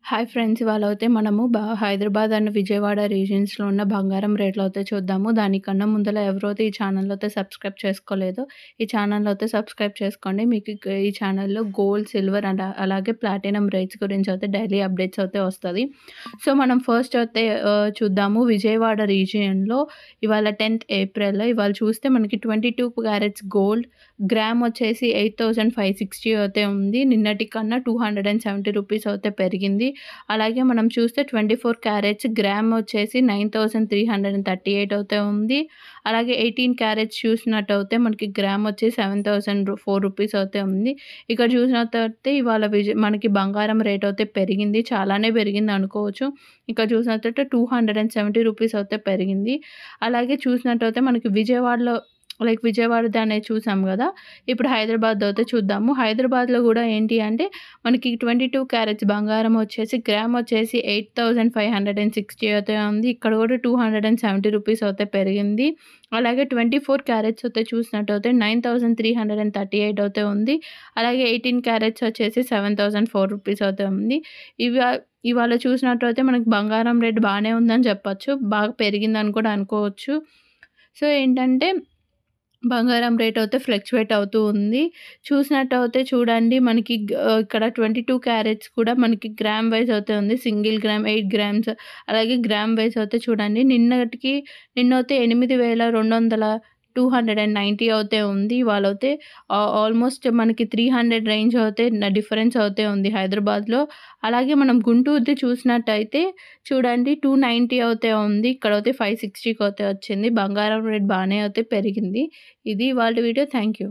Hi friends! ఇవాళైతే మనము Hyderabad and Vijayawada రీజియన్స్‌లో ఉన్న బంగారం రేట్‌లో అయితే చూద్దాము. దానికన్నా ముందల ఎవరైతే ఈ ఛానెల్‌లో అయితే సబ్స్క్రైబ్ చేసుకోలేదో, ఈ ఛానెల్‌లో అయితే సబ్స్క్రైబ్ చేసుకోండి. మీకు ఈ ఛానెల్‌లో గోల్డ్, సిల్వర్ అండ్ అలాగే ప్లాటినం రేట్స్ గురించి అయితే డైలీ అప్డేట్స్ అయితే వస్తది. సో, మనం ఫస్ట్ అయితే చూద్దాము విజయవాడ రీజియన్‌లో ఇవాళ 10థ్ ఏప్రిల్ ఇవాళ చూస్తే మనకి 22 క్యారెట్స్ గోల్డ్ గ్రామ్ వచ్చేసి 8,560 అయితే ఉంది. నిన్నటి కన్నా 270 రూపీస్ అయితే పెరిగింది. అలాగే మనం చూస్తే 24 క్యారెట్స్ గ్రామ్ వచ్చేసి 9,338 అయితే ఉంది. అలాగే 18 క్యారెట్స్ చూసినట్టయితే మనకి గ్రామ్ వచ్చి 7,004 రూపీస్ అయితే ఉంది. ఇక్కడ చూసినట్టయితే ఇవాళ మనకి బంగారం రేట్ అయితే పెరిగింది. చాలానే పెరిగింది అనుకోవచ్చు. ఇక్కడ చూసినట్టయితే 270 రూపీస్ అయితే పెరిగింది. అలాగే చూసినట్టయితే మనకి విజయవాడలో విజయవాడదనేది చూసాం గదా! ఇప్పుడు హైదరాబాద్‌దో అయితే చూద్దాము. హైదరాబాద్‌లో గూడా ఏంటి అంటే మనకి 22 క్యారెట్స్ బంగారం వచ్చేసి గ్రామ్ వచ్చేసి 8,560 అయితే ఉంది. ఇక్కడ గూడా 270 రూపీస్ అయితే పెరిగింది. అలాగే 24 క్యారెట్స్ అయితే చూసినట్టయితే 9,338 అయితే ఉంది. అలాగే 18 క్యారెట్స్ వచ్చేసి 7,004 రూపీస్ అయితే ఉంది. ఇవాళ చూసినట్టయితే మనకి బంగారం రేట్ బానే ఉందని చెప్పొచ్చు. బాగా పెరిగిందని కూడా అనుకోవచ్చు. సో, ఏంటంటే బంగారం రేట్ అయితే ఫ్లక్చుయేట్ అవుతూ ఉంది. చూసినట్టయితే చూడండి మనకి ఇక్కడ 22 క్యారెట్స్ కూడా మనకి గ్రామ్ వైస్ అయితే ఉంది. సింగిల్ గ్రామ్ 8 గ్రామ్స్ అలాగే గ్రామ్ వైస్ అయితే చూడండి. నిన్నైతే 8,290 అయితే ఉంది. ఇవాళైతే ఆల్మోస్ట్ మనకి 300 రేంజ్ అయితే డిఫరెన్స్ అయితే ఉంది హైదరాబాద్‌లో. అలాగే మనం గుంటూరుది చూసినట్టయితే చూడండి 290 అయితే ఉంది. ఇక్కడైతే 560కి అయితే వచ్చింది. బంగారం రేట్ బానే అయితే పెరిగింది. ఇది ఇవాల్టి వీడియో. Thank you.